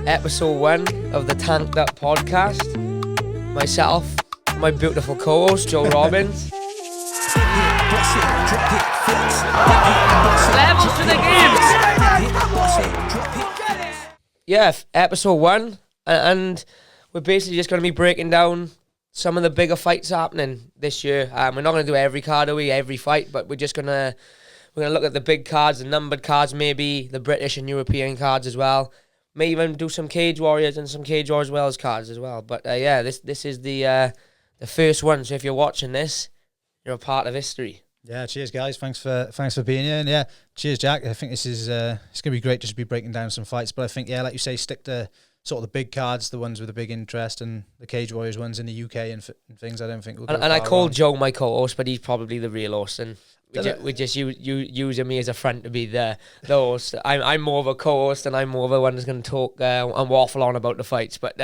episode 1 of the Tanked Up podcast. Myself, my beautiful co-host, Joe Robbins. Levels to the games! Yeah, episode 1, and we're basically just going to be breaking down some of the bigger fights happening this year. We're not going to do every card every fight, but we're going to look at the big cards, the numbered cards, maybe the British and European cards as well. May even do some Cage Warriors and some Cage Warriors Wells cards as well. But yeah, this is the first one. So if you're watching this, you're a part of history. Yeah, cheers guys. Thanks for being here. And yeah, cheers Jack. I think this is it's gonna be great just to be breaking down some fights. But I think like you say, stick to sort of the big cards, the ones with a big interest, and the Cage Warriors ones in the UK and things. I don't think we'll go. And I called Joe my co-host, but he's probably the real host, and we just using me as a friend to be the host. I'm more of a co-host, and I'm more of a one that's going to talk and waffle on about the fights. But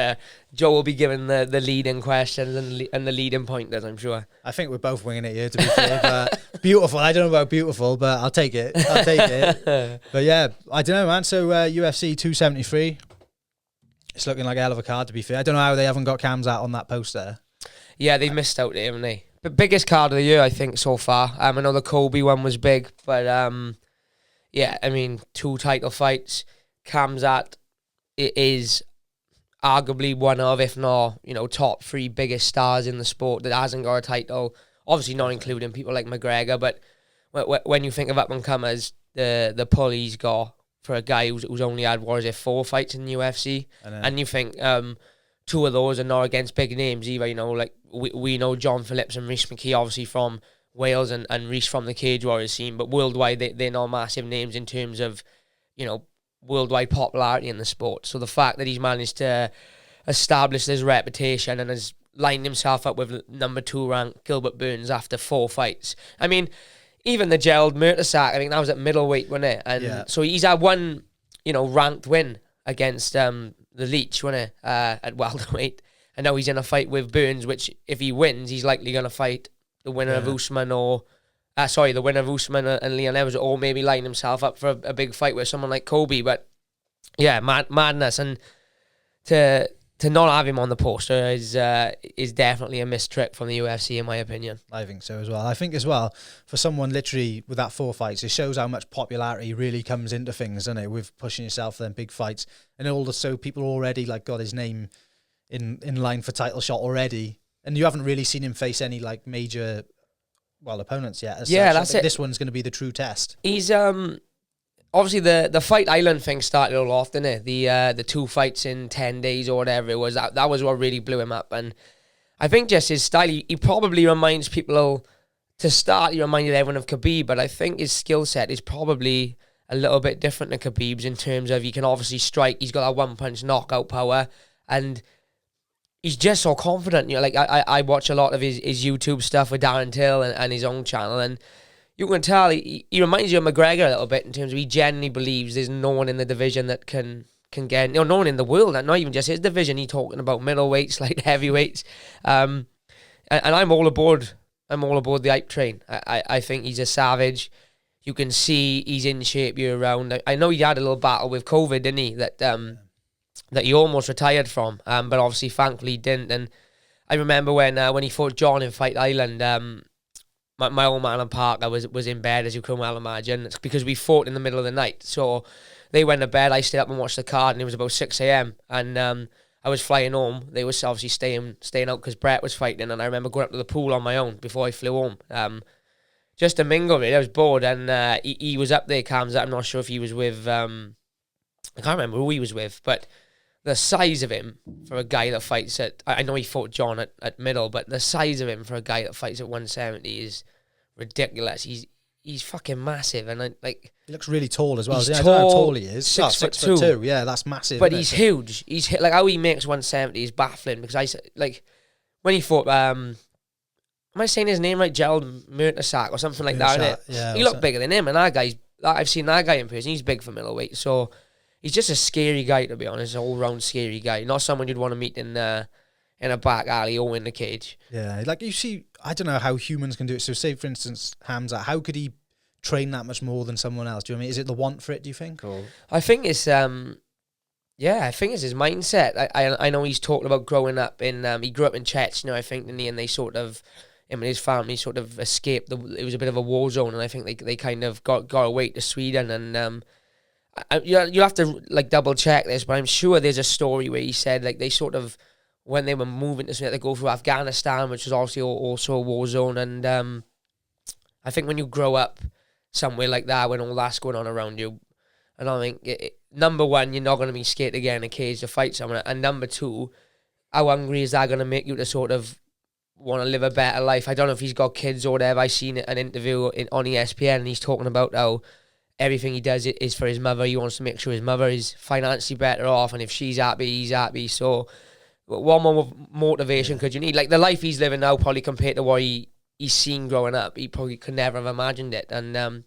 Joe will be giving the leading questions and the leading pointers, I'm sure. I think we're both winging it here, to be fair. But beautiful. I don't know about beautiful, but I'll take it. But yeah, I don't know, man. So UFC 273. It's looking like a hell of a card, to be fair. I don't know how they haven't got Khamzat on that poster. Yeah, they've missed out there, haven't they? The biggest card of the year, I think, so far. I know the Kobe one was big, but yeah, I mean, 2 title fights. Khamzat is arguably one of, if not, top 3 biggest stars in the sport that hasn't got a title. Obviously not including people like McGregor, but when you think of up-and-comers, the pull he's got for a guy who's only had, 4 fights in the UFC, and you think 2 of those are not against big names either. Like we know John Phillips and Rhys McKee obviously from Wales, and Rhys from the Cage Warriors scene, but worldwide they're not massive names in terms of worldwide popularity in the sport. So the fact that he's managed to establish this reputation and has lined himself up with number 2 ranked Gilbert Burns after 4 fights. I mean, even the Gerald Mertesack, I think that was at middleweight, wasn't it? And so he's had one, ranked win against the Leech, wasn't it, at welterweight. And now he's in a fight with Burns, which if he wins, he's likely going to fight the winner of Usman the winner of Usman and Leon Edwards, or maybe line himself up for a big fight with someone like Kobe. But yeah, madness. And to not have him on the poster is definitely a missed trick from the UFC, in my opinion. I think so as well. I think as well, for someone literally with that 4 fights, it shows how much popularity really comes into things, doesn't it? With pushing yourself for them big fights. And also people already got his name in line for title shot already. And you haven't really seen him face any major opponents yet. That's it. This one's going to be the true test. He's obviously, the Fight Island thing started all off, didn't it? The 2 fights in 10 days or whatever it was. That was what really blew him up. And I think just his style, he probably reminds people, to start, he reminded everyone of Khabib, but I think his skill set is probably a little bit different than Khabib's in terms of he can obviously strike. He's got that one-punch knockout power, and he's just so confident. I watch a lot of his YouTube stuff with Darren Till and his own channel, and you can tell he reminds you of McGregor a little bit in terms of he genuinely believes there's no one in the division that can get, no one in the world, not even just his division. He's talking about middleweights, light heavyweights, and I'm all aboard. I'm all aboard the hype train. I think he's a savage. You can see he's in shape year round. I know he had a little battle with COVID, didn't he? That he almost retired from, but obviously thankfully he didn't. And I remember when he fought John in Fight Island. My old man and Parker was in bed, as you can well imagine. It's because we fought in the middle of the night. So they went to bed, I stayed up and watched the card, and it was about 6 a.m. And I was flying home. They was obviously staying out because Brett was fighting, and I remember going up to the pool on my own before I flew home. Just to mingle, really. I was bored, and he was up there, Khamzat. I'm not sure if he was with... I can't remember who he was with, but the size of him for a guy that fights at... I know he fought John at middle, but the size of him for a guy that fights at 170 is ridiculous. He's fucking massive, and he looks really tall as well. He's tall, I don't know how tall he is. 6'2". Yeah, that's massive. But he's huge. He's how he makes 170 is baffling, because when he fought am I saying his name right? Gerald Mertesack or something like that. Yeah, he looked bigger than him, and I've seen that guy in person. He's big for middleweight, so he's just a scary guy, to be honest. An all-round scary guy. Not someone you'd want to meet in a back alley or in the cage. Yeah, you see, I don't know how humans can do it. So say, for instance, Khamzat, how could he train that much more than someone else? Do you know what I mean? Is it the want for it, do you think? Or? I think it's Yeah, I think it's his mindset. I know he's talked about growing up in he grew up in Chechnya, I think, didn't he? And they sort of him and his family sort of escaped. It was a bit of a war zone, and I think they kind of got away to Sweden. And you'll have to like double check this, but I'm sure there's a story where he said like they sort of when they were moving to Sweden, they go through Afghanistan, which was obviously also a war zone. And I think when you grow up somewhere like that, when all that's going on around you, and I think number one, you're not going to be scared to get in a cage to fight someone, and number two, how hungry is that going to make you to sort of want to live a better life? I don't know if he's got kids or whatever. I seen an interview on ESPN, and he's talking about how everything he does is for his mother. He wants to make sure his mother is financially better off, and if she's happy, he's happy. So what more motivation could you need? Like the life he's living now, probably compared to what he's seen growing up, he probably could never have imagined it. And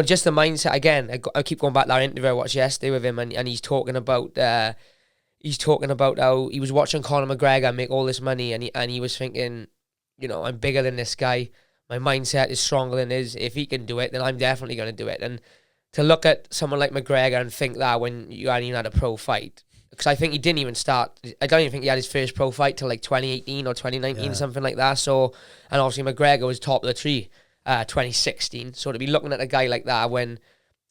just the mindset again. I keep going back to that interview I watched yesterday with him, and he's talking about how he was watching Conor McGregor make all this money, and he was thinking, I'm bigger than this guy. My mindset is stronger than his. If he can do it, then I'm definitely going to do it. And to look at someone like McGregor and think that when you hadn't even had a pro fight, because I think he didn't even start. I don't even think he had his first pro fight till like 2018 or 2019, something like that. So, and obviously McGregor was top of the tree. 2016. So to be looking at a guy like that when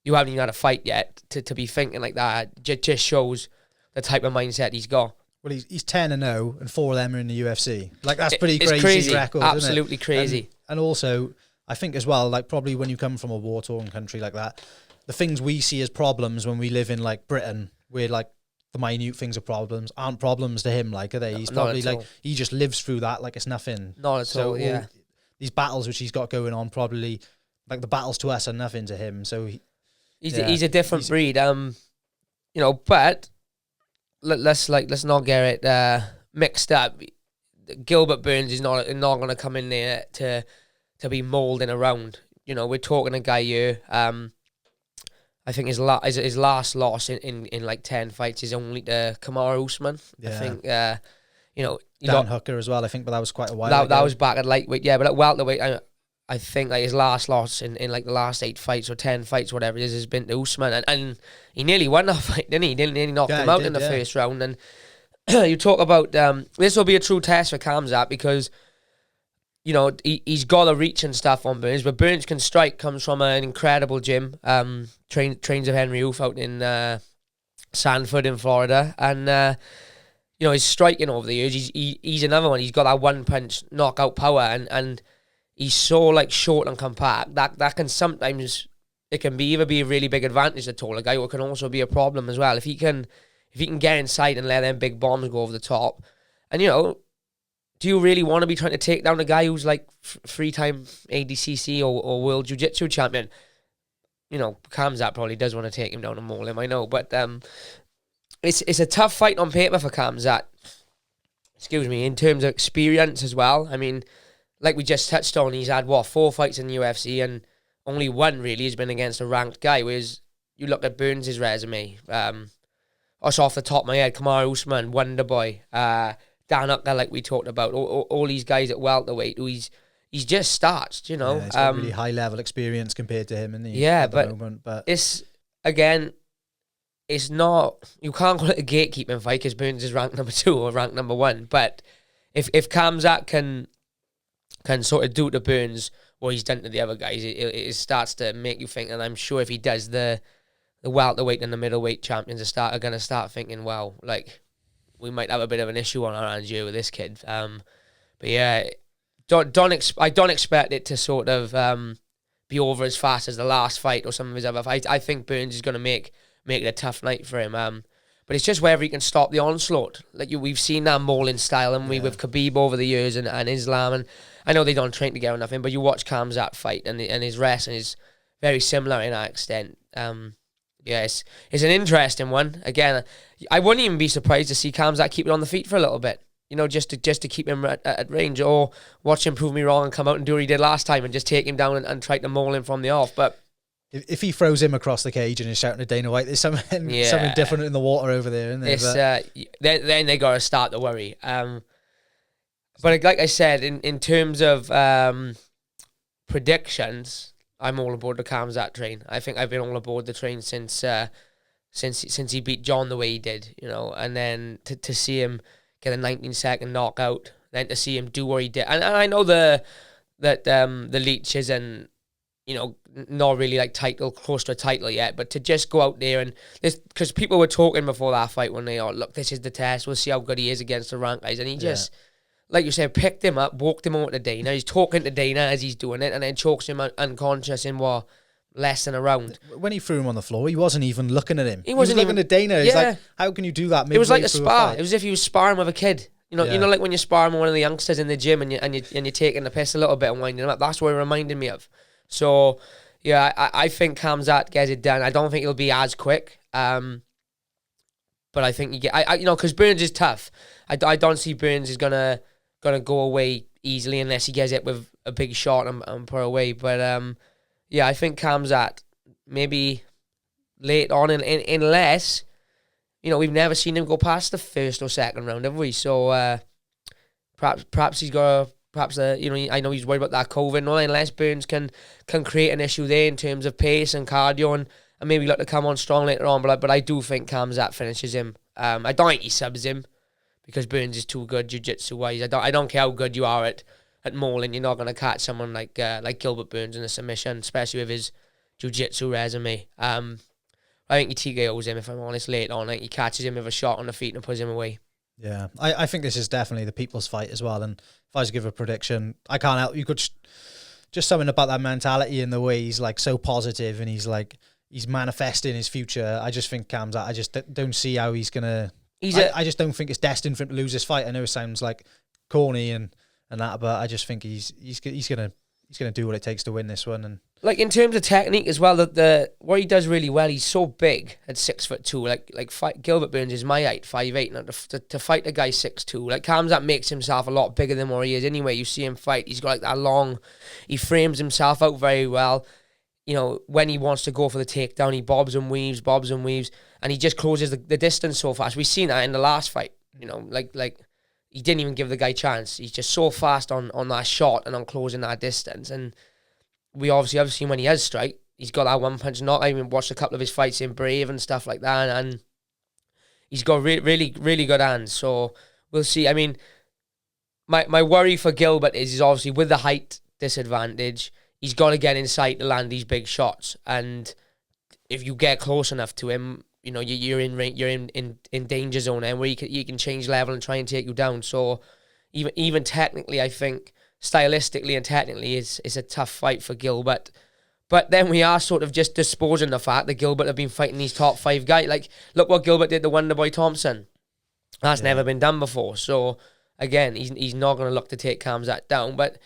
you haven't even had a fight yet, to be thinking like that, just shows the type of mindset he's got. Well, he's 10-0, and 4 of them are in the UFC. Like that's pretty crazy record, absolutely isn't it? crazy. And also, I think as well, like probably when you come from a war-torn country like that, the things we see as problems when we live in like Britain, where like the minute things are problems, aren't problems to him. Like are they? He's probably like he just lives through that like it's nothing. Not at all. Yeah. These battles which he's got going on, probably like the battles to us are nothing to him. So he's a different breed. But let's not get it mixed up. Gilbert Burns is not going to come in there to be moulding around. We're talking a guy here. I think his last loss in like 10 fights is only to Kamaru Usman. Yeah. I think Dan Hooker as well, I think, but that was quite a while ago. That was back at lightweight, yeah, but at welterweight, I think like his last loss in like the last 8 fights or 10 fights, whatever it is, has been to Usman, and he nearly won that fight, didn't he? Nearly knocked him out in the first round. And you talk about this will be a true test for Khamzat because he's got a reach and stuff on Burns, but Burns can strike. Comes from an incredible gym. Trains of Henry Hoof out in Sanford in Florida, and his striking over the years, he's another one. He's got that one punch knockout power, and he's so like short and compact that can sometimes it can either be a really big advantage to taller guy, or it can also be a problem as well if he can get inside and let them big bombs go over the top. And do you really want to be trying to take down a guy who's like 3-time ADCC or World Jiu-Jitsu champion? Khamzat probably does want to take him down and maul him, I know, but it's a tough fight on paper for Khamzat. Excuse me, in terms of experience as well. I mean, like we just touched on, he's had 4 fights in the UFC, and only one really has been against a ranked guy. Whereas you look at Burns' resume, us off the top of my head, Kamaru Usman, Wonderboy, Dan Hooker, like we talked about, all these guys at welterweight who he's just started, he's got really high level experience compared to him, isn't he? Yeah, but it's again. It's not, you can't call it a gatekeeping fight because Burns is ranked number 2 or ranked number 1. But if Khamzat can sort of do to Burns what he's done to the other guys, it starts to make you think. And I'm sure if he does, the welterweight and the middleweight champions are going to start thinking, wow, like we might have a bit of an issue on our hands here with this kid. But yeah, I don't expect it to sort of be over as fast as the last fight or some of his other fights. I think Burns is going to make it a tough night for him. But it's just whether he can stop the onslaught. Like we've seen that mauling style, and with Khabib over the years and Islam. And I know they don't train together or nothing, but you watch Khamzat fight, and his wrestling is very similar in that extent. It's an interesting one. Again, I wouldn't even be surprised to see Khamzat keep it on the feet for a little bit. Just to keep him at range, or watch him prove me wrong and come out and do what he did last time and just take him down and try to maul him from the off. But if he throws him across the cage and is shouting at Dana White, there's something different in the water over there, isn't there? Then they got to start to worry. But like I said, in terms of predictions, I'm all aboard the Khamzat train. I think I've been all aboard the train since since he beat John the way he did, you know, and then to see him get a 19-second knockout, then to see him do what he did, and I know that the Leech isn't, you know, not really like close to a title yet, but to just go out there and this, because people were talking before that fight when they, look, this is the test, we'll see how good he is against the rank guys, and he just, like you said, picked him up, walked him over to Dana, he's talking to Dana as he's doing it, and then chokes him unconscious in what, less than a round. When he threw him on the floor, he wasn't even looking at him. He wasn't looking at Dana. He's like, how can you do that? It was like a spar. It was as if he was sparring with a kid. You know, like when you're sparring with one of the youngsters in the gym and you're taking the piss a little bit and winding him up. That's what it reminded me of. So, yeah, I think Khamzat gets it done. I don't think it'll be as quick. But I think you get, you know, because Burns is tough. I don't see Burns is gonna go away easily unless he gets it with a big shot and put away. But yeah, I think Khamzat maybe late on, unless, you know, we've never seen him go past the first or second round, have we? So perhaps he's got you know, I know he's worried about that COVID and all, unless Burns can create an issue there in terms of pace and cardio and maybe look to come on strong later on. But I do think Khamzat finishes him. I don't think he subs him because Burns is too good jiu-jitsu wise. I don't care how good you are at mauling, you're not going to catch someone like Gilbert Burns in a submission, especially with his jiu-jitsu resume. I think he TKOs him, if I'm honest, late on. I think he catches him with a shot on the feet and puts him away. Yeah, I think this is definitely the people's fight as well. And if I was to give a prediction, I can't help, you could just something about that mentality and the way he's like so positive and he's manifesting his future. I just think Khamzat, I just don't see how he's gonna. I just don't think it's destined for him to lose this fight. I know it sounds like corny and that, but I just think he's gonna do what it takes to win this one. And like in terms of technique as well, what he does really well, he's so big at 6'2". Gilbert Burns is my height, 5'8", and to fight a guy 6'2", like Khamzat makes himself a lot bigger than what he is anyway. You see him fight, he's got like that long, he frames himself out very well. You know, when he wants to go for the takedown, he bobs and weaves, and he just closes the distance so fast. We've seen that in the last fight. You know, like he didn't even give the guy a chance. He's just so fast on that shot and on closing that distance. And we obviously have seen when he has strike, he's got that one punch knock. I even watched a couple of his fights in Brave and stuff like that, and he's got really, really good hands. So we'll see. I mean, my worry for Gilbert is obviously with the height disadvantage, he's got to get inside to land these big shots. And if you get close enough to him, you know, you're in danger zone, and where you can change level and try and take you down. So even technically, I think stylistically and technically is a tough fight for Gilbert. But then we are sort of just disposing the fact that Gilbert have been fighting these top 5 guys. Like, look what Gilbert did to Wonderboy Thompson. That's never been done before. So again, he's not going to look to take Khamzat down. But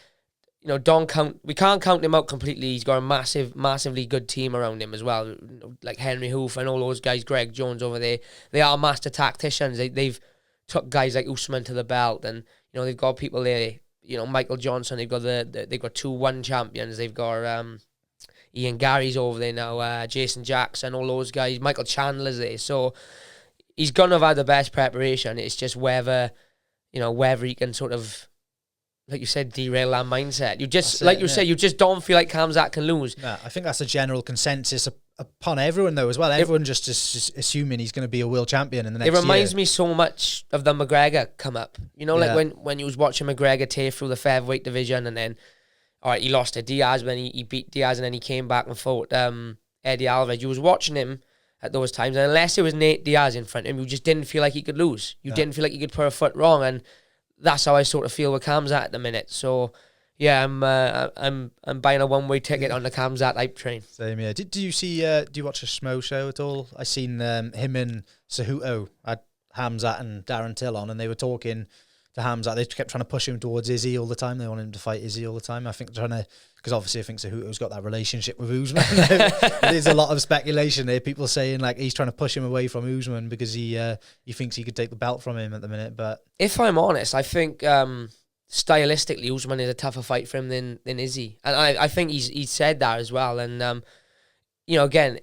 you know, we can't count him out completely. He's got a massively good team around him as well. Like Henry Hoof and all those guys, Greg Jones over there. They are master tacticians. They've took guys like Usman to the belt, and you know, they've got people there. You know, Michael Johnson. They've got they've got 2-1 champions. They've got Ian Gary's over there now. Jason Jackson, all those guys. Michael Chandler's there. So he's gonna have had the best preparation. It's just whether he can sort of, like you said, derail that mindset. You just, you just don't feel like Khamzat can lose. No, I think that's a general consensus upon everyone, though, as well. Everyone just is assuming he's going to be a world champion in the next year. It reminds me so much of the McGregor come up. You know, like when you was watching McGregor tear through the featherweight division, and then, all right, he lost to Diaz, when he beat Diaz, and then he came back and fought Eddie Alvarez. You was watching him at those times, and unless it was Nate Diaz in front of him, you just didn't feel like he could lose. You didn't feel like he could put a foot wrong, and that's how I sort of feel with Khamzat at the minute. So yeah, I'm buying a one-way ticket on the Khamzat hype train. Same, yeah. Do you watch a Schmo show at all? I seen him and Cejudo had Khamzat and Darren Till on, and they were talking to Khamzat. They kept trying to push him towards Izzy all the time. They want him to fight Izzy all the time. I think because obviously I think Cejudo's got that relationship with Usman. There's a lot of speculation there. People saying like he's trying to push him away from Usman because he thinks he could take the belt from him at the minute. But if I'm honest, I think stylistically Usman is a tougher fight for him than Izzy, and I think he's said that as well. And you know, again,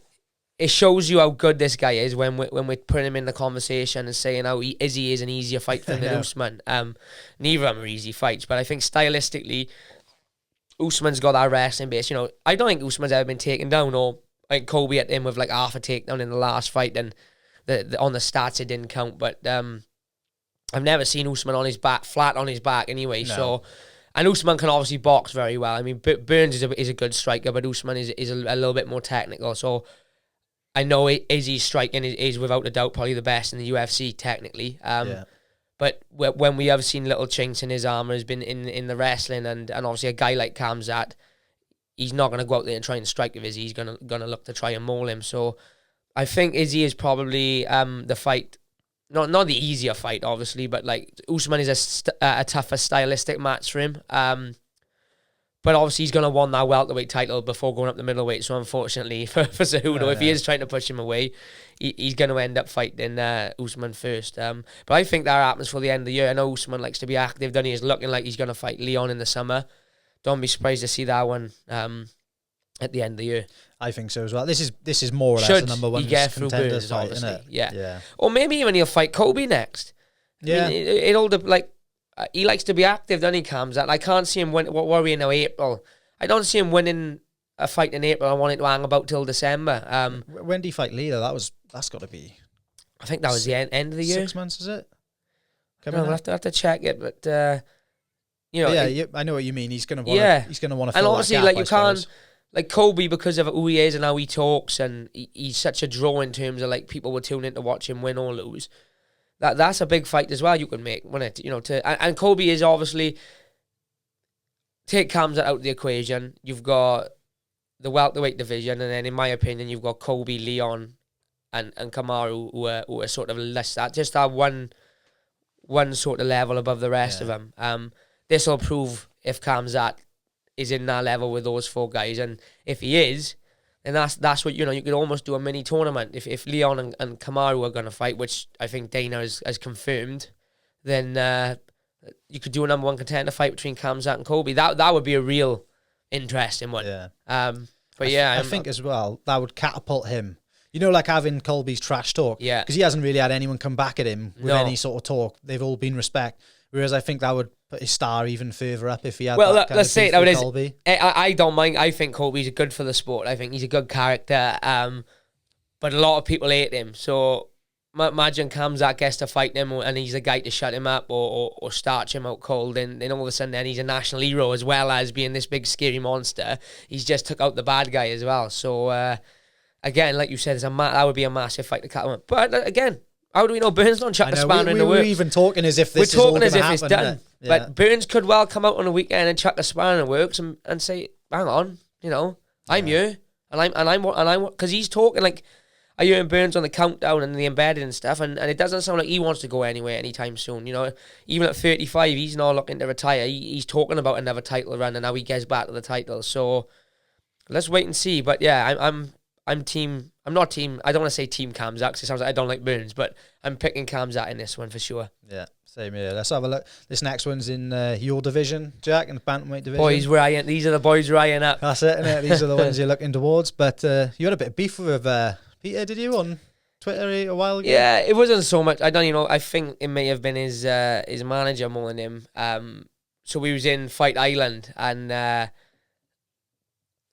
it shows you how good this guy is when we're putting him in the conversation and saying how Izzy is an easier fight for him than Usman. Neither of them are easy fights, but I think stylistically, Usman's got that wrestling base. You know, I don't think Usman's ever been taken down or like Kobe hit him with like half a takedown in the last fight, and on the stats it didn't count. But I've never seen Usman on his back, flat on his back anyway. No. So, and Usman can obviously box very well. I mean, Burns is a good striker, but Usman is a little bit more technical. So I know Izzy's striking is without a doubt probably the best in the UFC technically. But when we have seen little chinks in his armor, has been in the wrestling, and obviously a guy like Khamzat, he's not going to go out there and try and strike with Izzy. He's going to look to try and maul him. So I think Izzy is probably the fight, not the easier fight, obviously, but like Usman is a tougher stylistic match for him. But obviously he's going to want that welterweight title before going up the middleweight. So unfortunately for Cejudo, if he is trying to push him away, he's going to end up fighting Usman first. But I think that happens for the end of the year. I know Usman likes to be active, doesn't he? He's looking like he's going to fight Leon in the summer. Don't be surprised to see that one at the end of the year. I think so as well. This is more or less the number one contender fight, isn't it? Yeah. Or maybe even he'll fight Kobe next. Yeah. I mean, it'll like he likes to be active, doesn't he, Khamzat? I can't see him win. What are we in now? April. I don't see him winning a fight in April. I want it to hang about till December. When did he fight Lila? That's got to be. I think that was the end of the year. 6 months, is it? We'll have to check it, but I know what you mean. He's gonna want. He's gonna want to. And obviously, like you can't. Like Kobe, because of who he is and how he talks, and he's such a draw in terms of like people would tune in to watch him win or lose. That's a big fight as well you can make, wouldn't it? And Kobe is obviously, take Khamzat out of the equation. You've got the welterweight division, and then in my opinion, you've got Kobe, Leon, and Kamaru who are sort of less that just that one sort of level above the rest of them. This will prove if Khamzat is in that level with those four guys, and if he is, then that's what you could almost do a mini tournament if Leon and Kamaru are going to fight, which I think Dana has confirmed. Then you could do a number one contender fight between Khamzat and Kobe. That would be a real interesting one. Yeah. I think as well that would catapult him. Like having Colby's trash talk. Yeah. Because he hasn't really had anyone come back at him with any sort of talk. They've all been respect. Whereas I think that would put his star even further up if he had that kind let's of say beef it with is. Colby. I don't mind. I think Colby's good for the sport. I think he's a good character. But a lot of people hate him. So imagine Khamzat gets to fight him and he's the guy to shut him up or starch him out cold. And then all of a sudden then he's a national hero as well as being this big scary monster. He's just took out the bad guy as well. So again, like you said, that would be a massive fight to cut him. But again, how do we know Burns don't chuck the spanner in the works? We're even talking as if this is all going to happen. We're talking as if it's done. Yeah. But Burns could well come out on a weekend and chuck the spanner in the works and say, hang on, I'm you. And I'm because he's talking like, I hear Burns on the countdown and the embedded and stuff, and it doesn't sound like he wants to go anywhere anytime soon. Even at 35, he's not looking to retire. He's talking about another title run and how he gets back to the title. So let's wait and see. But yeah, I'm team. I'm not team. I don't want to say team Khamzat because it sounds like I don't like Burns, but I'm picking Khamzat in this one for sure. Yeah, same here. Let's have a look. This next one's in your division, Jack, in the bantamweight division. These are the boys Ryan up. That's it, innit? These are the ones you're looking towards. But you had a bit of beef with Peter, did you, on Twitter a while ago? Yeah, it wasn't so much. I don't. I think it may have been his manager more than him. So we was in Fight Island and.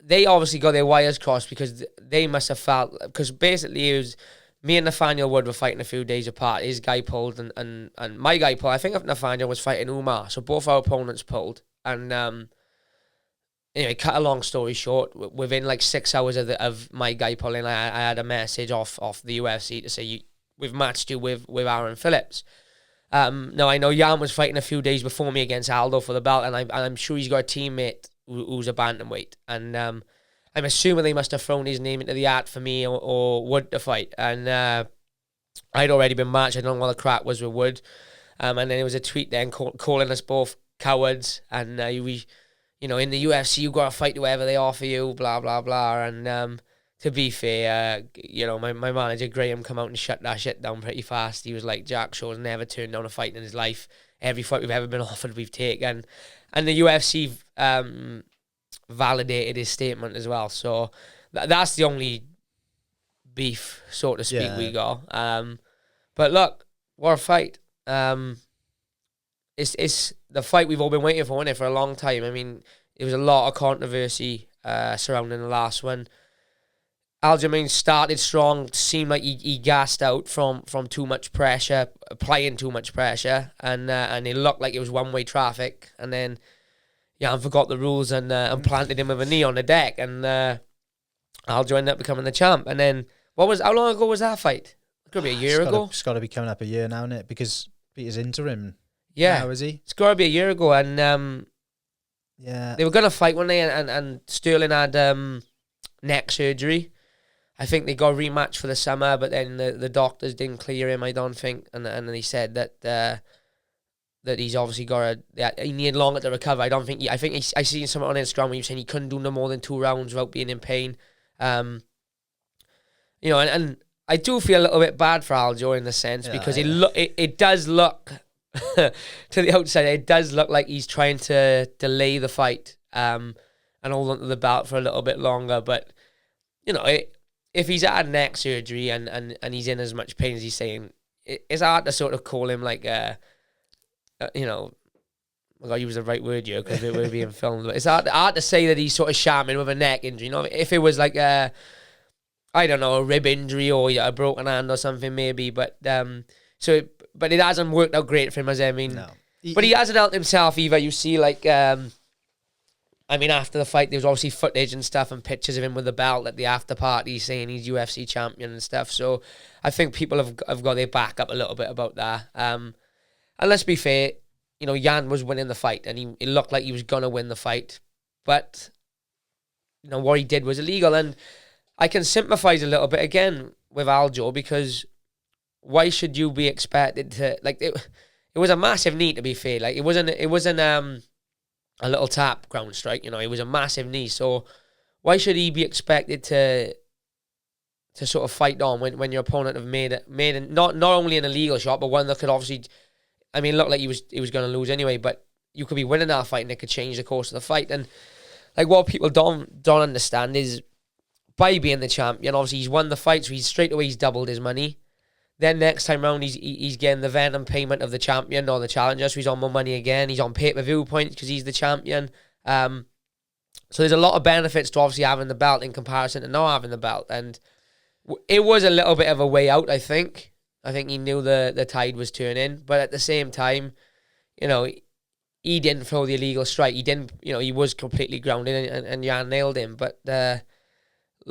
They obviously got their wires crossed because they must have felt... Because basically it was... Me and Nathaniel Wood were fighting a few days apart. His guy pulled and my guy pulled. I think Nathaniel was fighting Umar. So both our opponents pulled. And anyway, cut a long story short, within like 6 hours of my guy pulling, I had a message off the UFC to say, we've matched you with Aaron Phillips. Now, I know Jan was fighting a few days before me against Aldo for the belt, and I'm sure he's got a teammate who's a bantamweight, and I'm assuming they must have thrown his name into the hat for me or Wood to fight, and I'd already been matched. I don't know what the crack was with Wood, and then there was a tweet then calling us both cowards, and we, in the UFC you got to fight whoever they offer you, blah blah blah, and to be fair, my manager Graham come out and shut that shit down pretty fast. He was like, Jack Shaw's never turned down a fight in his life. Every fight we've ever been offered, we've taken. And the UFC validated his statement as well. So that's the only beef, so to speak, we got. But look, what a fight. It's the fight we've all been waiting for, isn't it, for a long time. I mean, there was a lot of controversy surrounding the last one. Aljamain started strong, seemed like he gassed out from too much pressure, applying too much pressure, and it looked like it was one-way traffic. And then Jan forgot the rules and planted him with a knee on the deck, and Aljo ended up becoming the champ. And then, how long ago was that fight? It could be a year ago. It's got to be coming up a year now, isn't it? Because Peter's interim. Yeah. Now, is he? It's got to be a year ago, and yeah, they were going to fight one day, and Sterling had neck surgery. I think they got a rematch for the summer, but then the doctors didn't clear him, I don't think, and he said that he's obviously he needed longer to recover. I seen something on Instagram where he was saying he couldn't do no more than 2 rounds without being in pain. And I do feel a little bit bad for Aljo in the sense because it does look to the outside, it does look like he's trying to delay the fight and hold onto the belt for a little bit longer. But if he's had neck surgery and he's in as much pain as he's saying, it's hard to sort of call him like I gotta use the right word here because we're being filmed. But it's hard to say that he's sort of shamming with a neck injury. If it was like a rib injury or a broken hand or something maybe. But but it hasn't worked out great for him, has it? I mean, no. But he hasn't helped himself either. You see, like, after the fight, there was obviously footage and stuff and pictures of him with the belt at the after party saying he's UFC champion and stuff. So I think people have got their back up a little bit about that. And let's be fair, Jan was winning the fight and it looked like he was going to win the fight. But, what he did was illegal. And I can sympathise a little bit again with Aljo because why should you be expected to, like, it was a massive knee, to be fair. Like, it wasn't a little tap ground strike, it was a massive knee. So why should he be expected to sort of fight on when your opponent have made not only an illegal shot, but one that could obviously, look like he was going to lose anyway, but you could be winning that fight and it could change the course of the fight. And like what people don't understand is by being the champion, obviously he's won the fight, so he's doubled his money. Then next time round, he's getting the venom payment of the champion or the challenger, so he's on more money again. He's on pay-per-view points because he's the champion. So there's a lot of benefits to obviously having the belt in comparison to not having the belt. And it was a little bit of a way out, I think. I think he knew the tide was turning. But at the same time, he didn't throw the illegal strike. He didn't, he was completely grounded and Jan nailed him. But a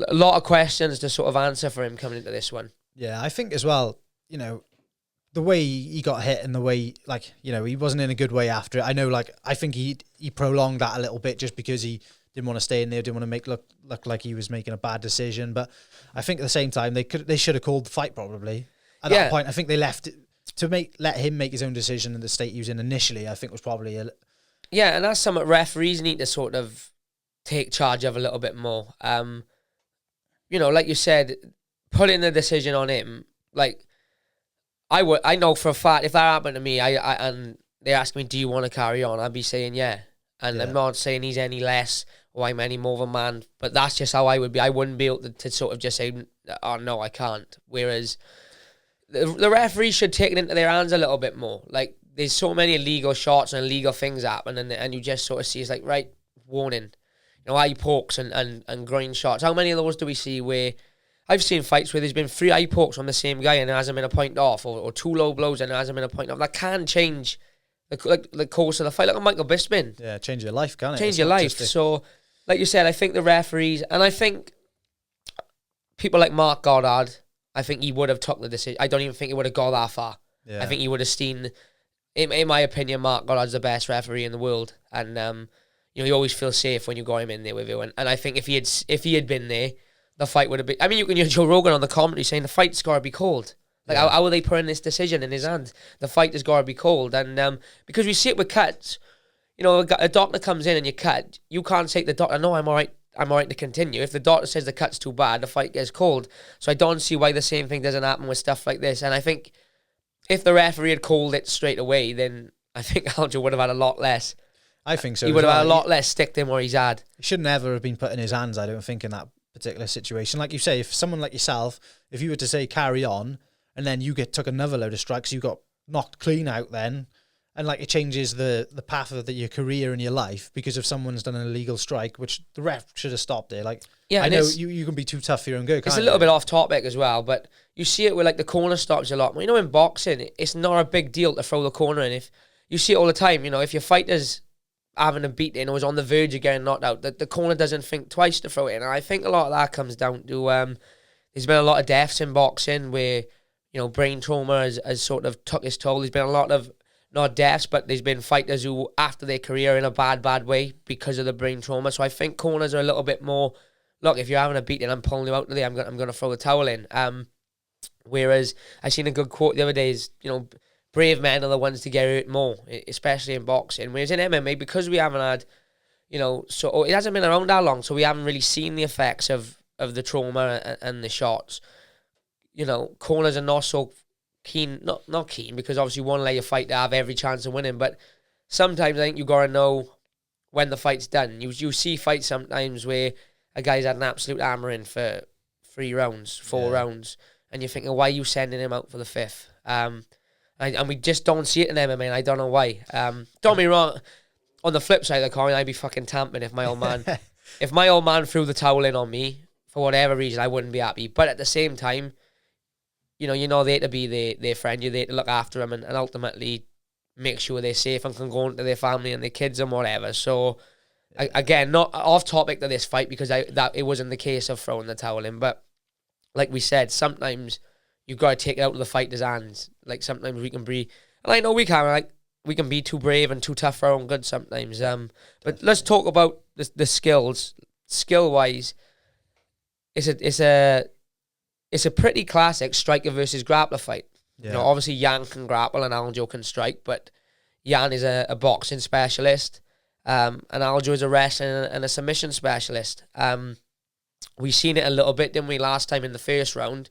lot of questions to sort of answer for him coming into this one. Yeah, I think as well, the way he got hit and the way, like, he wasn't in a good way after it. I know, like, I think he prolonged that a little bit just because he didn't want to stay in there, didn't want to look like he was making a bad decision. But I think at the same time, they should have called the fight probably. At that point, I think they left it to let him make his own decision in the state he was in initially. I think was probably yeah, and that's something referees need to sort of take charge of a little bit more. Like you said, putting the decision on him, like I know for a fact if that happened to me, and they ask me, do you want to carry on? I'd be saying yeah. And I'm not saying he's any less or I'm any more of a man, but that's just how I would be. I wouldn't be able to sort of just say, oh no, I can't. Whereas the referees should take it into their hands a little bit more. Like, there's so many illegal shots and illegal things happen, and you just sort of see it's like, right, warning. Eye pokes and groin shots. How many of those do we see where I've seen fights where there's been 3 eye pokes on the same guy and there hasn't been a point off, or 2 low blows and there hasn't been a point off? That can change the course of the fight. Like a Michael Bisping. Yeah, change your life, can't it? Change your life. So, like you said, I think the referees, and I think people like Mark Goddard, I think he would have took the decision. I don't even think he would have got that far. Yeah. I think he would have seen, in my opinion, Mark Goddard's the best referee in the world. And, you always feel safe when you got him in there with you. And I think if he had been there, the fight would have been... you can hear Joe Rogan on the commentary saying the fight's got to be called. Like, how are they putting this decision in his hands? The fight has got to be called. And because we see it with cuts, a doctor comes in and you cut, you can't say to the doctor, no, I'm all right to continue. If the doctor says the cut's too bad, the fight gets called. So I don't see why the same thing doesn't happen with stuff like this. And I think if the referee had called it straight away, then I think Aljo would have had a lot less. I think so. He would have had a lot less stick than what he's had. He should never have been put in his hands, I don't think, in that particular situation. Like you say, if someone like yourself, if you were to say carry on, and then you took another load of strikes, you got knocked clean out then, and like it changes the path of your career and your life because if someone's done an illegal strike, which the ref should have stopped it. Like, Yeah, I and know you can be too tough for your own good. It's a little bit off topic as well, but you see it with like the corner stops a lot. You know, in boxing, it's not a big deal to throw the corner in. If you see it all the time, you know, if your fighter's having a beating or is on the verge of getting knocked out, the corner doesn't think twice to throw it in. And I think a lot of that comes down to there's been a lot of deaths in boxing where, you know, brain trauma has sort of took its toll. There's been a lot of, not deaths, but there's been fighters who, after their career, in a bad way because of the brain trauma. So I think corners are a little bit more, look, if you're having a beating, I'm pulling you out today, I'm going to throw the towel in. Whereas I seen a good quote the other day is, you know, brave men are the ones to get hurt more, especially in boxing. Whereas in MMA, because we haven't had, you know, so it hasn't been around that long, so we haven't really seen the effects of the trauma and the shots. You know, corners are not so keen, not keen, because obviously you want to let your fighter have every chance of winning, but sometimes I think you got to know when the fight's done. You see fights sometimes where a guy's had an absolute hammering for 4 rounds, and you're thinking, why are you sending him out for the 5th? And we just don't see it in MMA, and I don't know why. Don't get me wrong, on the flip side of the coin, I'd be fucking tamping if my old man threw the towel in on me, for whatever reason, I wouldn't be happy. But at the same time, you know, you're not there to be their friend, you're there to look after them and ultimately make sure they're safe and can go into their family and their kids and whatever. So, again, not off topic to this fight because that it wasn't the case of throwing the towel in, but like we said, sometimes you've got to take it out of the fighter's hands. Like, sometimes we can be, and I know we can be too brave and too tough for our own good sometimes. But let's talk about the skills. Skill-wise, it's a pretty classic striker versus grappler fight. Yeah. You know, obviously Jan can grapple and Aljo can strike, but Jan is a boxing specialist, and Aljo is a wrestling and a submission specialist. We seen it a little bit, didn't we, last time in the first round?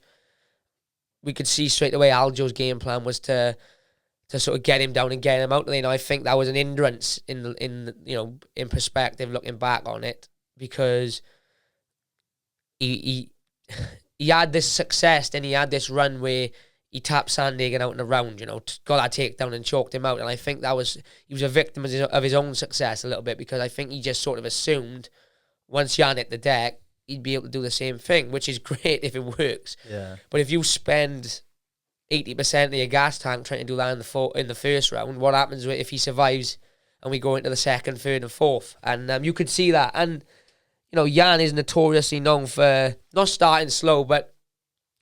We could see straight away Aljo's game plan was to sort of get him down and get him out. You know, I think that was an hindrance in perspective, looking back on it, because he had this success, and he had this run where he tapped Sandhagen out in a round, you know, got that takedown and choked him out. And I think he was a victim of his own success a little bit, because I think he just sort of assumed once Jan hit the deck, he'd be able to do the same thing, which is great if it works. Yeah. But if you spend 80% of your gas tank trying to do that in the first round, what happens if he survives and we go into the second, third, and fourth? And you could see that. And, you know, Jan is notoriously known for not starting slow, but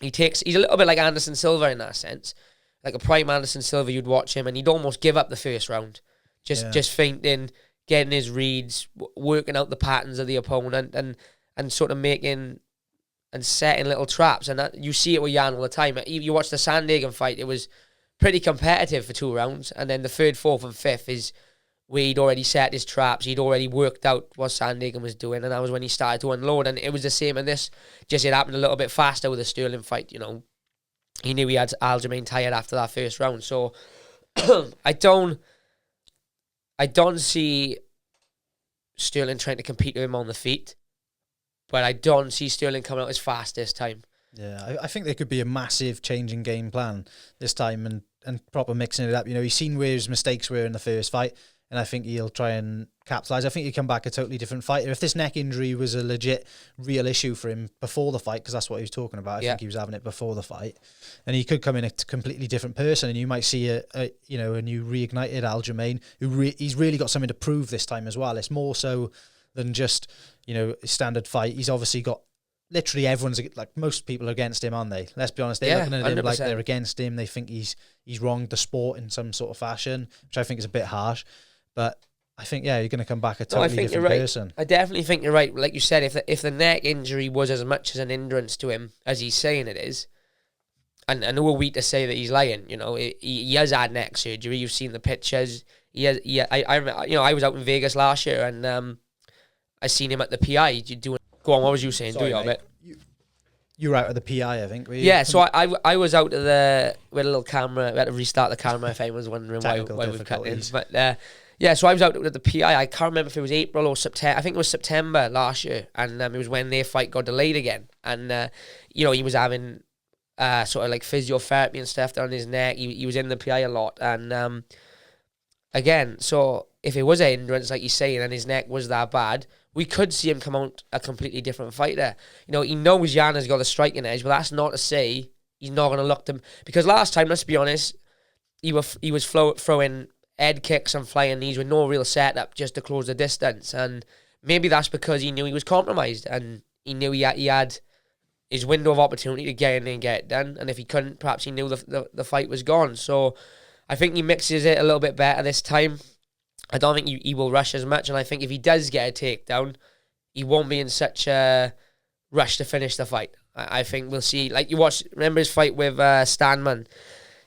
he's a little bit like Anderson Silva in that sense. Like a prime Anderson Silva, you'd watch him and he'd almost give up the first round. Just feinting, getting his reads, working out the patterns of the opponent and sort of making and setting little traps. And that, you see it with Jan all the time. You watch the Sandhagen fight, it was pretty competitive for 2 rounds. And then the 3rd, 4th, and 5th is where he'd already set his traps. He'd already worked out what Sandhagen was doing, and that was when he started to unload. And it was the same in this, just it happened a little bit faster with the Sterling fight, you know. He knew he had Aljamain tired after that first round. So I don't see Sterling trying to compete with him on the feet, but I don't see Sterling coming out as fast this time. Yeah, I think there could be a massive change in game plan this time and proper mixing it up. You know, he's seen where his mistakes were in the first fight, and I think he'll try and capitalise. I think he'll come back a totally different fighter. If this neck injury was a legit, real issue for him before the fight, because that's what he was talking about, I think he was having it before the fight, and he could come in a completely different person, and you might see a new reignited Aljamain, he's really got something to prove this time as well. It's more so than just, you know, a standard fight. He's obviously got literally everyone's, like, most people are against him, aren't they? Let's be honest. They're looking at him 100%. Like they're against him. They think he's wronged the sport in some sort of fashion, which I think is a bit harsh. But I think, you're going to come back a totally different person. I definitely think you're right. Like you said, if the neck injury was as much as an hindrance to him as he's saying it is, and who are we to say that he's lying? You know, he has had neck surgery. You've seen the pictures. I was out in Vegas last year, and I seen him at the PI. Go on, what was you saying? Sorry, do your bit. You were out at the PI, I think, were you? Yeah, so I was out with a little camera. We had to restart the camera if anyone's wondering why we've cut in. But so I was out with the PI. I can't remember if it was April or September. I think it was September last year, and it was when their fight got delayed again. And he was having sort of like physiotherapy and stuff down his neck. He was in the PI a lot, and again, so if it was a hindrance, like you're saying, and his neck was that bad, we could see him come out a completely different fighter. You know, he knows Jan has got a striking edge, but that's not to say he's not going to look them. Because last time, let's be honest, he was throwing head kicks and flying knees with no real setup just to close the distance. And maybe that's because he knew he was compromised and he knew he had his window of opportunity to get in and get it done. And if he couldn't, perhaps he knew the fight was gone. So I think he mixes it a little bit better this time. I don't think he will rush as much. And I think if he does get a takedown, he won't be in such a rush to finish the fight. I think we'll see. Like remember his fight with Stanman?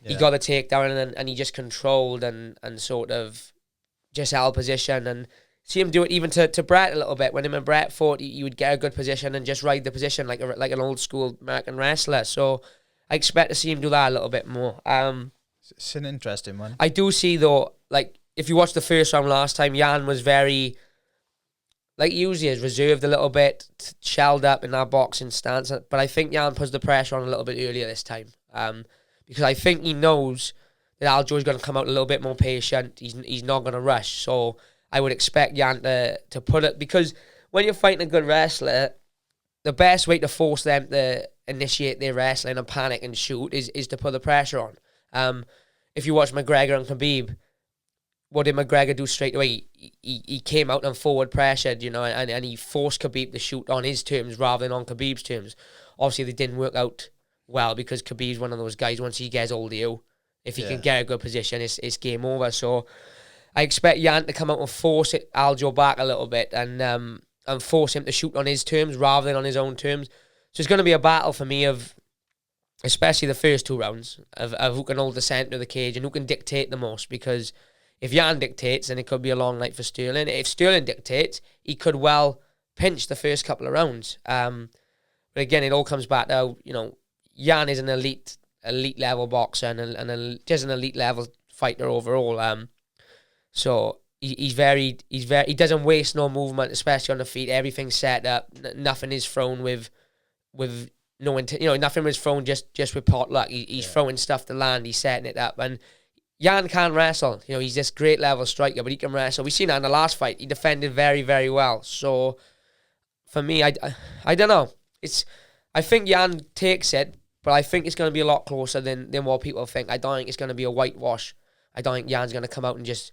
Yeah. He got a takedown and he just controlled and sort of just held position. And see him do it even to Brett a little bit. When him and Brett fought, he would get a good position and just ride the position like an old school American wrestler. So I expect to see him do that a little bit more. It's an interesting one. I do see though, like if you watched the first round last time, Jan was very, like usually is, reserved a little bit, shelled up in that boxing stance. But I think Jan puts the pressure on a little bit earlier this time. Because I think he knows that Aljo is going to come out a little bit more patient. He's not going to rush. So I would expect Jan to put it, because when you're fighting a good wrestler, the best way to force them to initiate their wrestling and panic and shoot is to put the pressure on. If you watch McGregor and Khabib, what did McGregor do straight away? He came out and forward pressured, and he forced Khabib to shoot on his terms rather than on Khabib's terms. Obviously, they didn't work out well because Khabib's one of those guys, once he gets hold of you, if he can get a good position, it's game over. So I expect Jan to come out and force Aljo back a little bit and force him to shoot on his terms rather than on his own terms. So it's going to be a battle for me of, especially the first two rounds, of who can hold the centre of the cage and who can dictate the most. Because if Jan dictates, then it could be a long night for Sterling. If Sterling dictates, he could well pinch the first couple of rounds. But again, it all comes back to, Jan is an elite level boxer and just an elite level fighter overall. So he doesn't waste no movement, especially on the feet. Everything's set up. Nothing is thrown with no intent. Nothing was thrown just with pot luck. He's throwing stuff to land. He's setting it up. And Jan can wrestle. He's this great level striker, but he can wrestle. We've seen that in the last fight. He defended very, very well. So for me, I don't know. I think Jan takes it, but I think it's going to be a lot closer than what people think. I don't think it's going to be a whitewash. I don't think Jan's going to come out and just,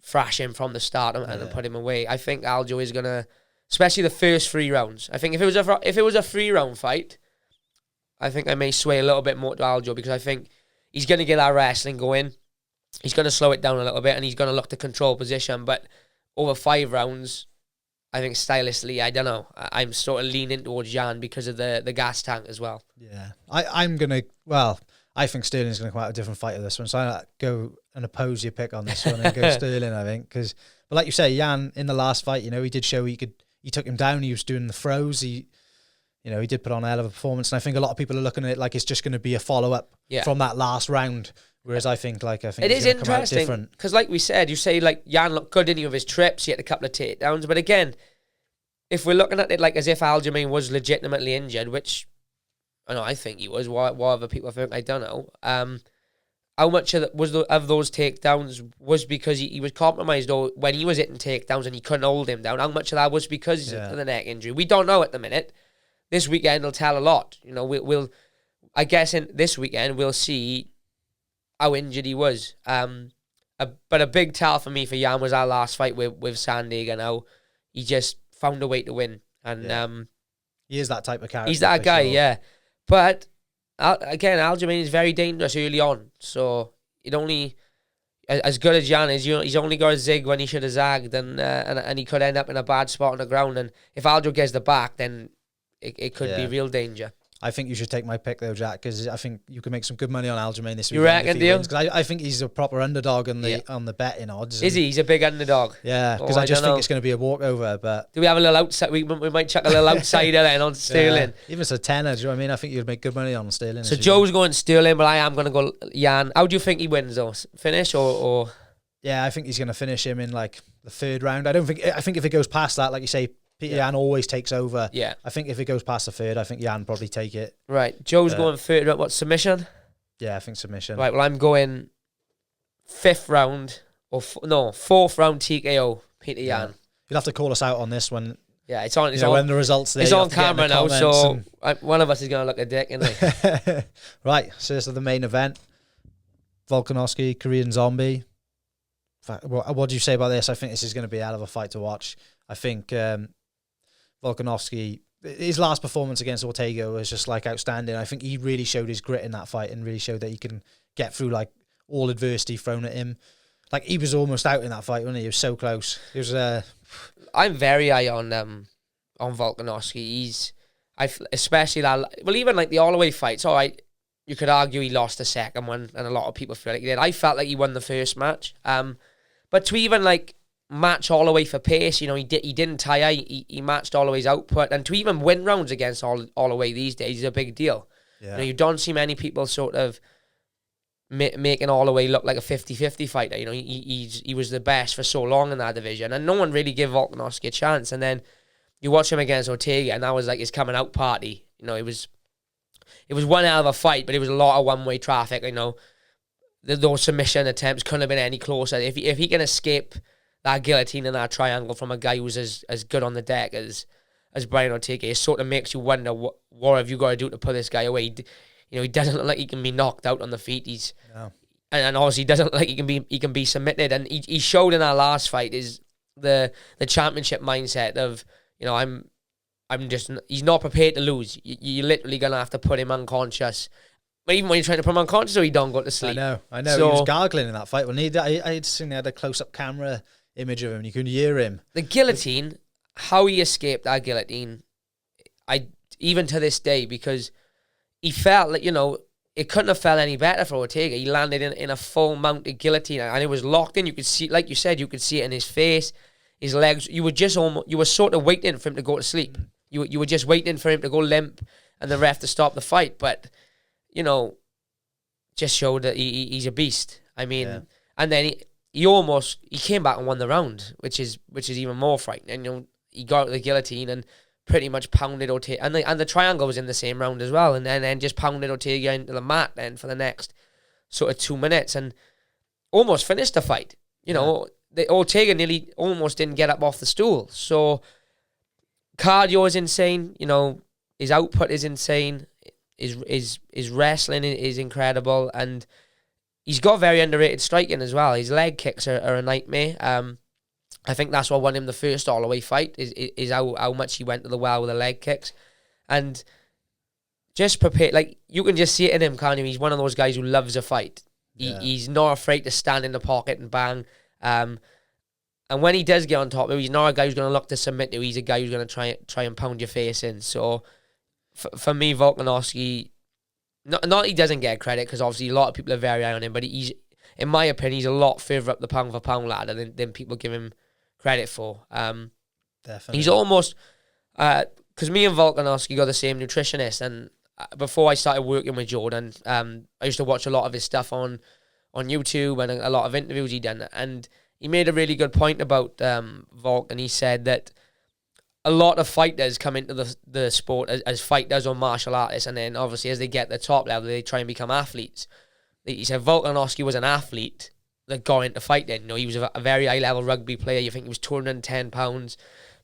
thrash him from the start and put him away. I think Aljo is going to, especially the first 3 rounds. I think if it was a 3-round fight, I think I may sway a little bit more to Aljo, because I think he's going to get that wrestling going. He's going to slow it down a little bit, and he's going to look to control position. But over 5 rounds, I think stylistically, I don't know. I'm sort of leaning towards Jan because of the gas tank as well. Yeah, I think Sterling's going to come out a different fighter this one. So I go and oppose your pick on this one and go Sterling, I think. But like you say, Jan, in the last fight, he did show he took him down. He was doing the throws. He did put on a hell of a performance. And I think a lot of people are looking at it like it's just going to be a follow-up from that last round. Whereas I think it is interesting because, like we said, you say like Jan looked good in with his trips. He had a couple of takedowns, but again, if we're looking at it like as if Aljamain was legitimately injured, which I think he was. What other people think, I don't know. How much of those takedowns was because he was compromised, or when he was hitting takedowns and he couldn't hold him down? How much of that was because of the neck injury? We don't know at the minute. This weekend will tell a lot. We'll I guess in this weekend we'll see how injured he was. But a big tell for me for Jan was our last fight with Sandhagen, and how he just found a way to win. And he is that type of character. He's that guy, yeah. But again, Aljamain is very dangerous early on. So it only, as good as Jan is, he's only got a zig when he should have zagged, and he could end up in a bad spot on the ground. And if Aljo gets the back, then it could be real danger. I think you should take my pick though, Jack, because I think you can make some good money on Aljamain this weekend. You reckon, do you? Because I think he's a proper underdog on the betting odds. Is he? He's a big underdog. Yeah, because I just think it's going to be a walkover. But do we have a little outside? We might chuck a little outsider then on Sterling. Even if it's a tenner, do you know what I mean? I think you'd make good money on Sterling. So Joe's going Sterling, but I am going to go Jan. How do you think he wins though? Finish or? Yeah, I think he's going to finish him in like the 3rd round. I think if it goes past that, like you say, Jan always takes over. Yeah. I think if it goes past the 3rd, I think Jan probably take it. Right. Joe's going 3rd. What, submission? Yeah, I think submission. Right, well, I'm going 5th round fourth round TKO, Petr Yeah. Yan. You'll have to call us out on this one. Yeah, it's on. When the results there, it's you on have to get in the camera now, comments so one of us is going to look a dick, isn't he? Right, so this is the main event. Volkanovski, Korean Zombie. What do you say about this? I think this is going to be a hell of a fight to watch. I think Volkanovski, his last performance against Ortega was just like outstanding. I think he really showed his grit in that fight and really showed that he can get through like all adversity thrown at him. Like he was almost out in that fight, wasn't he? He was so close. He was. I'm very high on Volkanovski. Especially that. Well, even like the Holloway fights. All right, you could argue he lost the second one, and a lot of people feel like he did. I felt like he won the first match. But to even like match Holloway for pace, he didn't tire. He matched Holloway's output, and to even win rounds against Holloway these days is a big deal. Yeah. You don't see many people sort of making Holloway look like a 50-50 fighter. He was the best for so long in that division, and no one really gave Volkanovski a chance. And then you watch him against Ortega, and that was like his coming out party. It was one hell of a fight, but it was a lot of one-way traffic. Those submission attempts couldn't have been any closer. If he can escape that guillotine and that triangle from a guy who's as good on the deck as Brian Ortega, it sort of makes you wonder what have you got to do to put this guy away. He doesn't look like he can be knocked out on the feet. And obviously he doesn't look like he can be submitted. And he showed in our last fight is the championship mindset of he's not prepared to lose. You're literally gonna have to put him unconscious. But even when you're trying to put him unconscious, or he don't go to sleep. I know. So, he was gargling in that fight. When I had seen they had a close-up camera image of him, and you could hear him. The guillotine, how he escaped that guillotine, even to this day, because he felt like, it couldn't have felt any better for Ortega. He landed in a full-mounted guillotine, and it was locked in. You could see, like you said, you could see it in his face, his legs. You were sort of waiting for him to go to sleep. You were just waiting for him to go limp, and the ref to stop the fight. But just showed that he's a beast. And then he came back and won the round, which is even more frightening. He got out of the guillotine and pretty much pounded Ortega, and the triangle was in the same round as well, and then just pounded Ortega into the mat then for the next sort of 2 minutes and almost finished the fight. Ortega nearly almost didn't get up off the stool. So cardio is insane. His output is insane. His wrestling is incredible, and he's got very underrated striking as well. His leg kicks are a nightmare. I think that's what won him the first Holloway fight is how much he went to the well with the leg kicks, and just prepare. Like you can just see it in him, can't you? He's one of those guys who loves a fight. He's not afraid to stand in the pocket and bang. And when he does get on top, he's not a guy who's going to look to submit you. He's a guy who's going to try and pound your face in. So. For me, Volkanovski, not he doesn't get credit because obviously a lot of people are very high on him, but he's, in my opinion, he's a lot further up the pound for pound ladder than people give him credit for. Definitely. He's almost, because me and Volkanovski got the same nutritionist, and before I started working with Jordan, I used to watch a lot of his stuff on YouTube and a lot of interviews he'd done, and he made a really good point about Volk, and he said that a lot of fighters come into the sport as fighters or martial artists, and then obviously as they get to the top level, they try and become athletes. He said Volkanovski was an athlete that got into fighting. He was a very high-level rugby player. You think he was 210 pounds,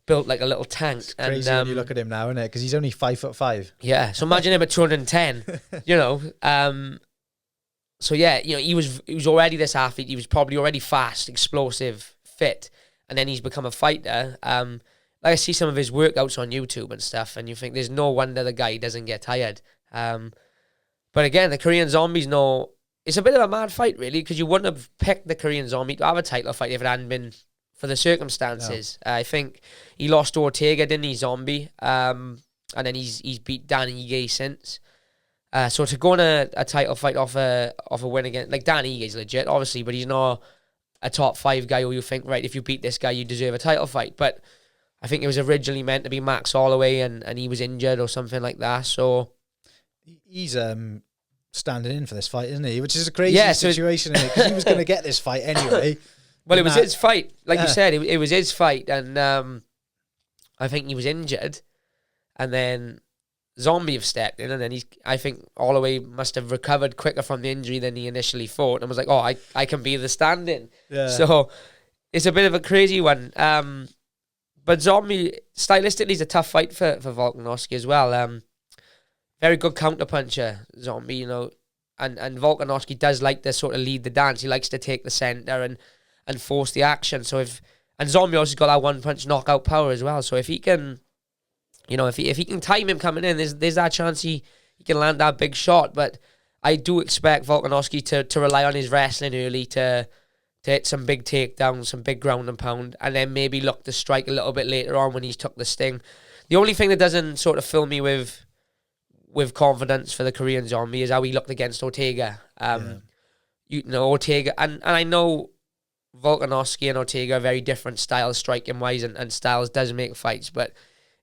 built like a little tank. It's crazy when you look at him now, isn't it? Because he's only 5'5". Yeah, so imagine him at 210, So yeah, he was already this athlete. He was probably already fast, explosive, fit, and then he's become a fighter. Like I see some of his workouts on YouTube and stuff, and you think there's no wonder the guy doesn't get tired. But again, the Korean Zombie's it's a bit of a mad fight, really, because you wouldn't have picked the Korean Zombie to have a title fight if it hadn't been for the circumstances. No. I think he lost to Ortega, didn't he, Zombie? And then he's beat Danny Ige since. So to go on a title fight off a win against, like Danny Ige's legit, obviously, but he's not a top 5 guy who you think, right, if you beat this guy, you deserve a title fight. But I think it was originally meant to be Max Holloway, and he was injured or something like that. So he's standing in for this fight, isn't he? Which is a crazy situation, because he was going to get this fight anyway. Well, it was his fight, like you said. It was his fight, and I think he was injured, and then Zombie have stepped in, and then I think Holloway must have recovered quicker from the injury than he initially thought, and was like, oh, I can be the stand-in. Yeah. So it's a bit of a crazy one. But Zombie, stylistically, is a tough fight for Volkanovski as well. Very good counter-puncher, Zombie, you know, and Volkanovski does like to sort of lead the dance. He likes to take the center and force the action. So and Zombie also got that one-punch knockout power as well. So if he can, you know, if he can time him coming in, there's that chance he can land that big shot. But I do expect Volkanovski to rely on his wrestling early to hit some big takedowns, some big ground and pound, and then maybe look to strike a little bit later on when he's took the sting. The only thing that doesn't sort of fill me with confidence for the Korean Zombie is how he looked against Ortega. You know, Ortega, and I know Volkanovski and Ortega are very different styles, striking-wise, and styles does make fights, but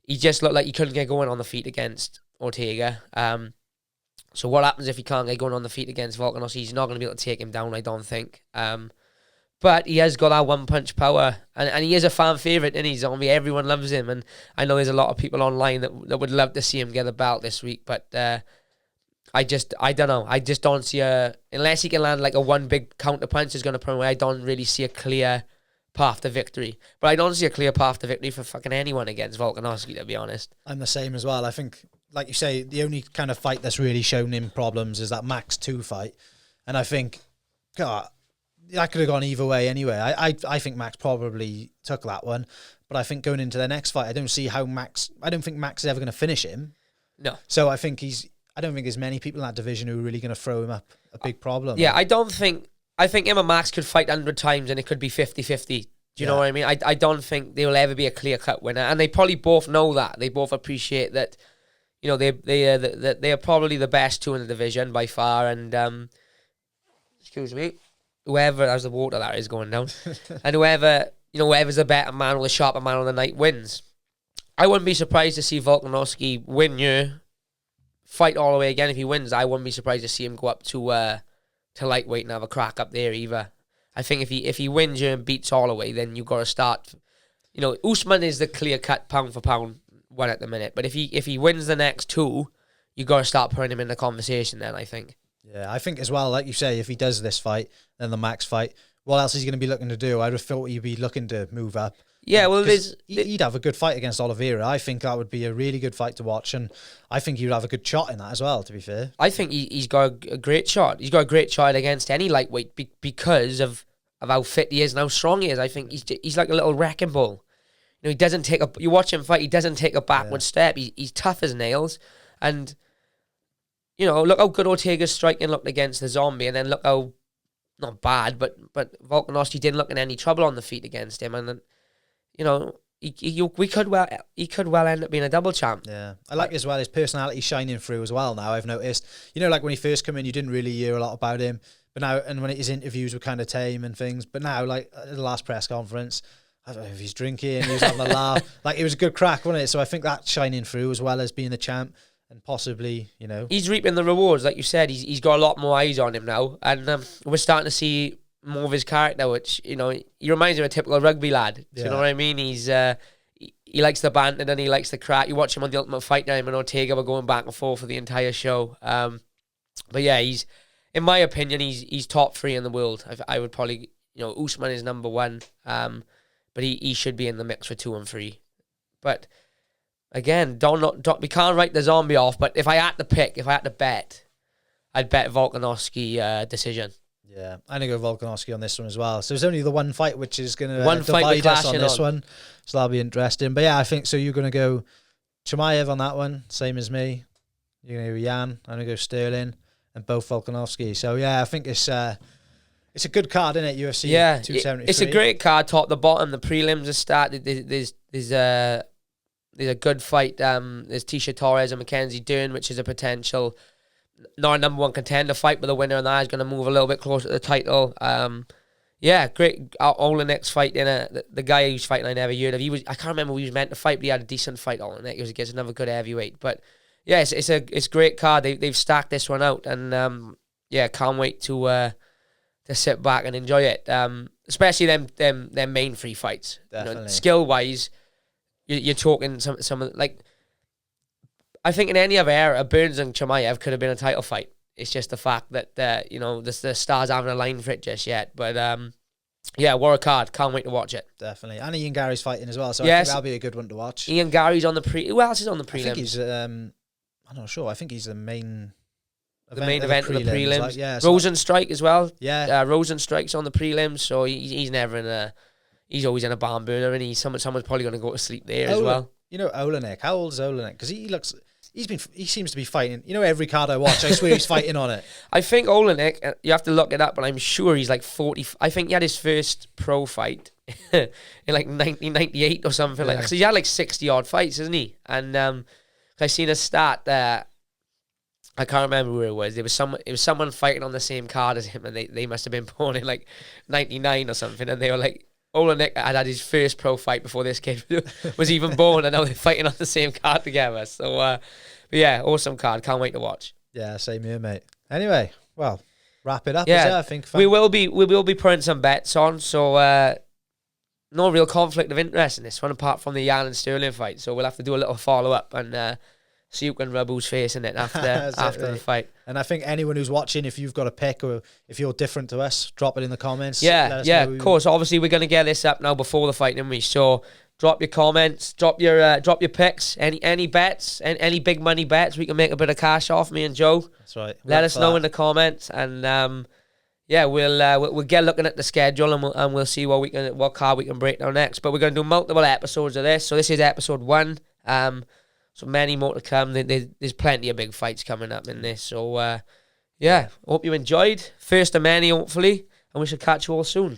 he just looked like he couldn't get going on the feet against Ortega. So what happens if he can't get going on the feet against Volkanovski? He's not going to be able to take him down, I don't think. But he has got that one-punch power, and he is a fan favourite, isn't he, Zombie? Everyone loves him, and I know there's a lot of people online that would love to see him get a belt this week, but I don't know. I just don't see unless he can land like a one big counter-punch is going to put him away, I don't really see a clear path to victory. But I don't see a clear path to victory for fucking anyone against Volkanovski, to be honest. I'm the same as well. I think, like you say, the only kind of fight that's really shown him problems is that Max 2 fight, and I think, God, that could have gone either way anyway. I think Max probably took that one, but I think going into their next fight, I don't think Max is ever going to finish him. No. So I don't think there's many people in that division who are really going to throw him up a big problem. Yeah, I think him and Max could fight 100 times and it could be 50-50. Do you know what I mean? I don't think there will ever be a clear-cut winner, and they probably both know that. They both appreciate that, you know, they are probably the best two in the division by far, and excuse me, whoever, as the water that is going down, and whoever's the better man or the sharper man on the night wins. I wouldn't be surprised to see Volkanovski win here, fight all the way again. If he wins, I wouldn't be surprised to see him go up to lightweight and have a crack up there either. I think if he wins here and beats Holloway, then you've got to start. You know, Usman is the clear-cut pound for pound one at the minute, but if he wins the next two, you got to start putting him in the conversation. Then I think. Yeah, I think as well, like you say, if he does this fight, then the Max fight, what else is he going to be looking to do? I'd have thought he'd be looking to move up. Yeah, well, he'd have a good fight against Oliveira. I think that would be a really good fight to watch, and I think he'd have a good shot in that as well, to be fair. I think he's got a great shot. He's got a great shot against any lightweight because of how fit he is and how strong he is. I think he's like a little wrecking ball. You know, he doesn't take you watch him fight, he doesn't take a backward step. He's tough as nails, and you know, look how good Ortega's striking looked against the Zombie, and then look how, not bad, but Volkanovski didn't look in any trouble on the feet against him, and then, you know, he could well end up being a double champ. Yeah, I like as well his personality shining through as well. Now I've noticed, you know, like when he first came in, you didn't really hear a lot about him, but now, and when his interviews were kind of tame and things, but now, like at the last press conference, I don't know if he's drinking, he was having a laugh, like it was a good crack, wasn't it? So I think that's shining through as well as being the champ. And possibly, you know, he's reaping the rewards, like you said. He's got a lot more eyes on him now, and we're starting to see more of his character. Which, you know, he reminds me of a typical rugby lad. Do you know what I mean? He's he likes the banter and he likes the crack. You watch him on the Ultimate Fighter, him and Ortega were going back and forth for the entire show. But yeah, he's, in my opinion, he's top 3 in the world. I would probably, you know, Usman is number 1, but he should be in the mix for 2 and 3. But again, we can't write the Zombie off, but if I had to bet, I'd bet Volkanovski decision. Yeah, I'm going to go Volkanovski on this one as well. So there's only the one fight which is going to divide us on this one. So that'll be interesting. But yeah, I think so. You're going to go Chimaev on that one, same as me. You're going to go Jan. I'm going to go Sterling, and both Volkanovski. So yeah, I think it's a good card, isn't it? UFC 273. It's a great card, top to bottom. The prelims are started. There's a good fight. There's Tisha Torres and Mackenzie Dern, which is a potential not a number 1 contender fight, but the winner of that is going to move a little bit closer to the title. Yeah, great. Olenek's fight the guy who's fighting I never heard of. I can't remember who he was meant to fight, but he had a decent fight. Olenek, he was against another good heavyweight. But yeah, it's a great card. They've stacked this one out, and yeah, can't wait to sit back and enjoy it. Especially them main 3 fights. Definitely. You know, skill wise, you're talking some like I think in any other era, Burns and Chimaev could have been a title fight. It's just the fact that the stars haven't aligned for it just yet. But yeah, what a card! Can't wait to watch it. Definitely, and Ian Gary's fighting as well, so I think that'll be a good one to watch. Ian Gary's on the Who else is on the prelims? I think he's. I'm not sure. I think he's the main. The main event of the prelims. Like, yeah, Rosenstrike as well. Yeah, Rosenstrike's on the prelims, so he's never in a. He's always in a barn burner, and someone's probably going to go to sleep there as well. You know, Olenek. How old is Olenek? Because he seems to be fighting. You know, every card I watch, I swear he's fighting on it. I think Olenek, you have to look it up, but I'm sure he's like 40. I think he had his first pro fight in like 1998 or something like that. Because he had like 60 odd fights, isn't he? And I seen a stat there. I can't remember where it was. It was someone fighting on the same card as him, and they must have been born in like 99 or something, and they were like, Olenek had his first pro fight before this kid was even born, and now they're fighting on the same card together. So, but yeah, awesome card. Can't wait to watch. Yeah, same here, mate. Anyway, well, wrap it up. Yeah, I think we will be putting some bets on. So, no real conflict of interest in this one, apart from the Yan and Sterling fight. So we'll have to do a little follow up and see who can rub who's face in it after the fight. And I think anyone who's watching, if you've got a pick or if you're different to us, drop it in the comments. Yeah, of course. Obviously, we're going to get this up now before the fight, didn't we? So drop your comments, drop your picks, any bets, any big money bets we can make a bit of cash off, me and Joe. That's right. Let us know in the comments, and we'll get looking at the schedule, and we'll see what card we can break down next. But we're going to do multiple episodes of this. So this is episode 1. So many more to come. There's plenty of big fights coming up in this. So, hope you enjoyed. First of many, hopefully. And we should catch you all soon.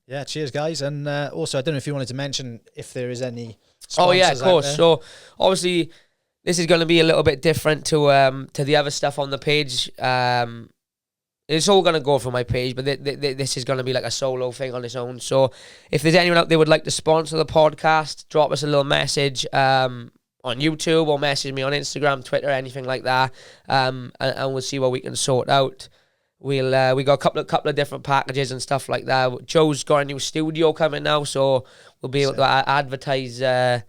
Yeah, cheers, guys. And also, I don't know if you wanted to mention if there is any sponsors. Oh, yeah, of course. So, obviously, this is going to be a little bit different to the other stuff on the page. It's all going to go for my page, but this is going to be like a solo thing on its own. So, if there's anyone out there who would like to sponsor the podcast, drop us a little message on YouTube, or message me on Instagram, Twitter, anything like that, and we'll see what we can sort out. We got a couple of different packages and stuff like that. Joe's got a new studio coming now, so we'll be able to advertise the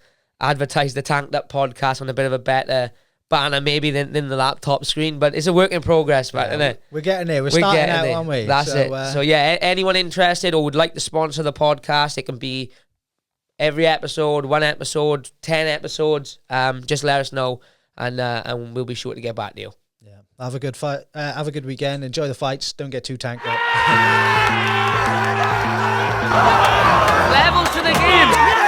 Tanked Up podcast on a bit of a better banner maybe than the laptop screen, but it's a work in progress, right? Isn't it? We're getting there. We're starting out, aren't we? That's it. So yeah, anyone interested or would like to sponsor the podcast, it can be every episode, 1 episode, 10 episodes. Just let us know, and we'll be sure to get back to you. Yeah. Have a good fight. Have a good weekend. Enjoy the fights. Don't get too tanked up. Levels to the game.